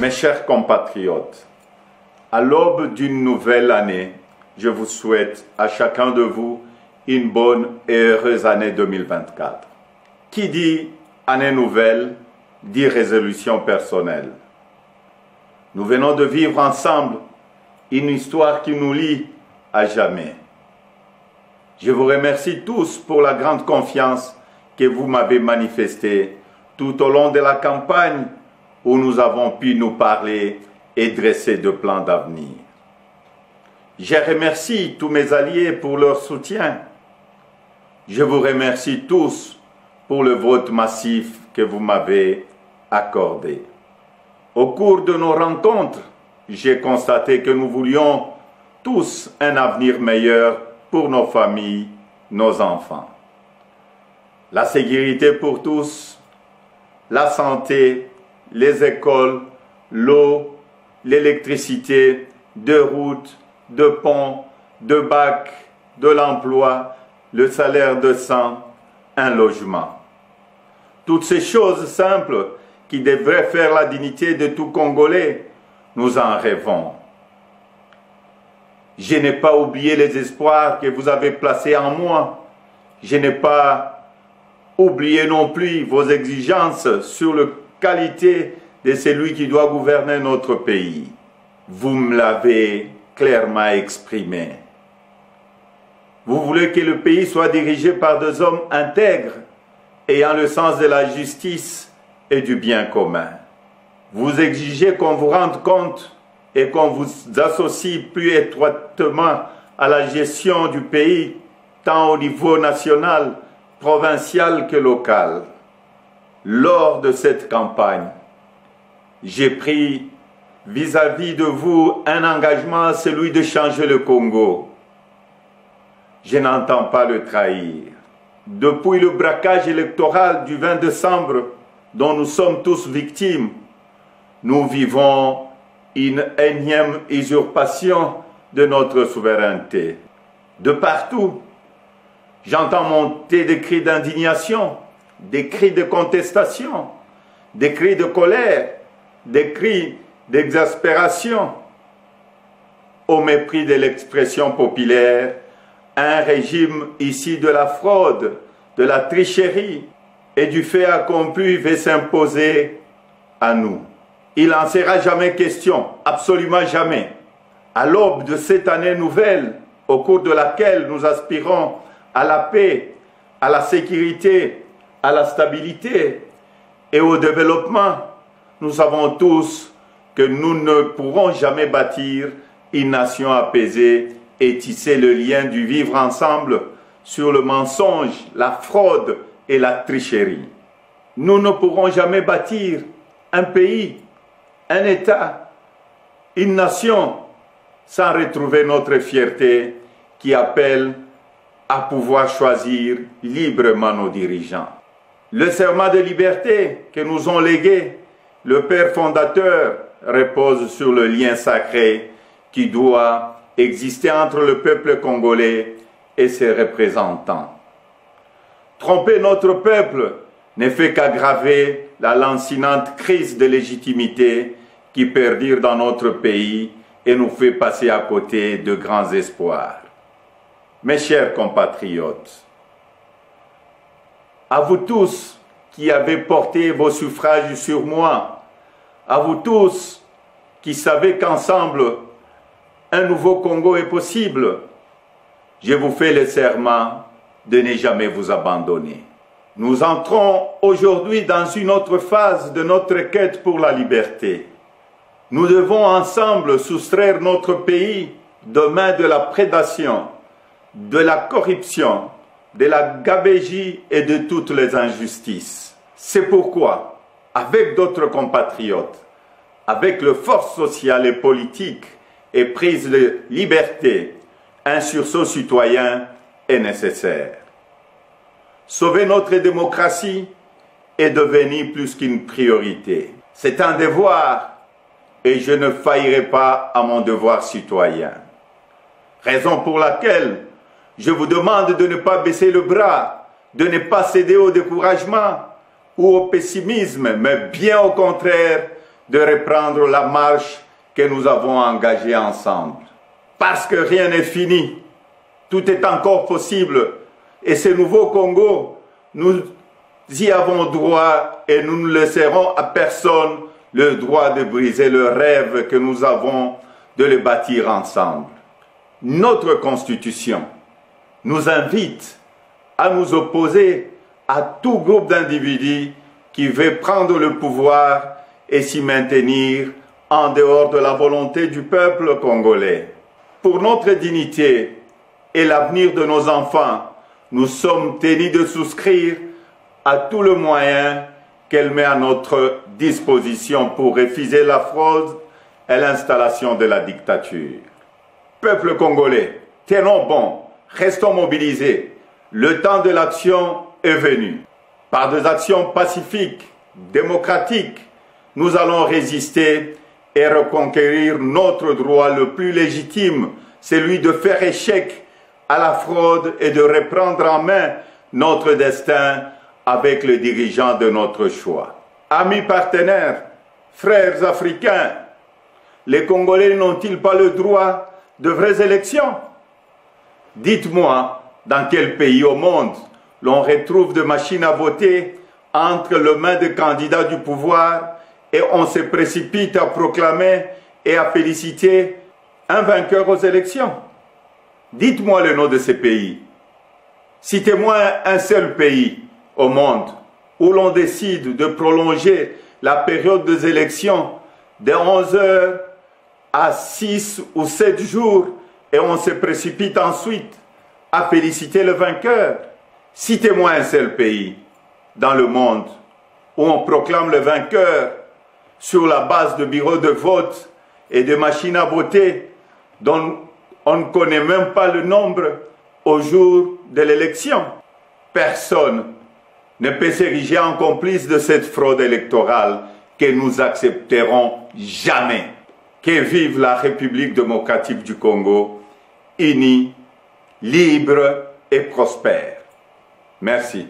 Mes chers compatriotes, à l'aube d'une nouvelle année, je vous souhaite à chacun de vous une bonne et heureuse année 2024. Qui dit année nouvelle, dit résolution personnelle. Nous venons de vivre ensemble une histoire qui nous lie à jamais. Je vous remercie tous pour la grande confiance que vous m'avez manifestée tout au long de la campagne où nous avons pu nous parler et dresser de plans d'avenir. Je remercie tous mes alliés pour leur soutien. Je vous remercie tous pour le vote massif que vous m'avez accordé. Au cours de nos rencontres, j'ai constaté que nous voulions tous un avenir meilleur pour nos familles, nos enfants. La sécurité pour tous, la santé, les écoles, l'eau, l'électricité, de routes, de ponts, de bacs, de l'emploi, le salaire décent, un logement. Toutes ces choses simples qui devraient faire la dignité de tout Congolais, nous en rêvons. Je n'ai pas oublié les espoirs que vous avez placés en moi. Je n'ai pas oublié non plus vos exigences sur la qualité de celui qui doit gouverner notre pays. Vous me l'avez clairement exprimé. Vous voulez que le pays soit dirigé par des hommes intègres, ayant le sens de la justice et du bien commun. Vous exigez qu'on vous rende compte et qu'on vous associe plus étroitement à la gestion du pays, tant au niveau national, provincial que local. Lors de cette campagne, j'ai pris vis-à-vis de vous un engagement, celui de changer le Congo. Je n'entends pas le trahir. Depuis le braquage électoral du 20 décembre, dont nous sommes tous victimes, nous vivons une énième usurpation de notre souveraineté. De partout, j'entends monter des cris d'indignation, des cris de contestation, des cris de colère, des cris d'exaspération. Au mépris de l'expression populaire, un régime ici de la fraude, de la tricherie et du fait accompli veut s'imposer à nous. Il n'en sera jamais question, absolument jamais. À l'aube de cette année nouvelle, au cours de laquelle nous aspirons à la paix, à la sécurité, à la stabilité et au développement, nous savons tous que nous ne pourrons jamais bâtir une nation apaisée et tisser le lien du vivre ensemble sur le mensonge, la fraude et la tricherie. Nous ne pourrons jamais bâtir un pays, un État, une nation sans retrouver notre fierté qui appelle à pouvoir choisir librement nos dirigeants. Le serment de liberté que nous ont légué le Père fondateur repose sur le lien sacré qui doit exister entre le peuple congolais et ses représentants. Tromper notre peuple ne fait qu'aggraver la lancinante crise de légitimité qui perdure dans notre pays et nous fait passer à côté de grands espoirs. Mes chers compatriotes, à vous tous qui avez porté vos suffrages sur moi, à vous tous qui savez qu'ensemble, un nouveau Congo est possible, je vous fais le serment de ne jamais vous abandonner. Nous entrons aujourd'hui dans une autre phase de notre quête pour la liberté. Nous devons ensemble soustraire notre pays des mains de la prédation, de la corruption, de la gabegie et de toutes les injustices. C'est pourquoi, avec d'autres compatriotes, avec les forces sociales et politiques et prise de liberté, un sursaut citoyen est nécessaire. Sauver notre démocratie est devenu plus qu'une priorité. C'est un devoir et je ne faillirai pas à mon devoir citoyen. Raison pour laquelle je vous demande de ne pas baisser le bras, de ne pas céder au découragement ou au pessimisme, mais bien au contraire, de reprendre la marche que nous avons engagée ensemble. Parce que rien n'est fini, tout est encore possible. Et ce nouveau Congo, nous y avons droit et nous ne laisserons à personne le droit de briser le rêve que nous avons de le bâtir ensemble. Notre Constitution nous invite à nous opposer à tout groupe d'individus qui veut prendre le pouvoir et s'y maintenir en dehors de la volonté du peuple congolais. Pour notre dignité et l'avenir de nos enfants, nous sommes tenus de souscrire à tout le moyen qu'elle met à notre disposition pour refuser la fraude et l'installation de la dictature. Peuple congolais, tenons bon, restons mobilisés. Le temps de l'action est venu. Par des actions pacifiques, démocratiques, nous allons résister et reconquérir notre droit le plus légitime, celui de faire échec à la fraude et de reprendre en main notre destin avec les dirigeants de notre choix. Amis partenaires, frères africains, les Congolais n'ont-ils pas le droit de vraies élections? Dites-moi, dans quel pays au monde l'on retrouve des machines à voter entre les mains des candidats du pouvoir et on se précipite à proclamer et à féliciter un vainqueur aux élections? Dites-moi le nom de ces pays. Citez-moi un seul pays au monde où l'on décide de prolonger la période des élections de 11 heures à 6 ou 7 jours et on se précipite ensuite à féliciter le vainqueur. Citez-moi un seul pays dans le monde où on proclame le vainqueur sur la base de bureaux de vote et de machines à voter dont on ne connaît même pas le nombre au jour de l'élection. Personne ne peut s'ériger en complice de cette fraude électorale que nous accepterons jamais. Que vive la République démocratique du Congo, unie, libre et prospère. Merci.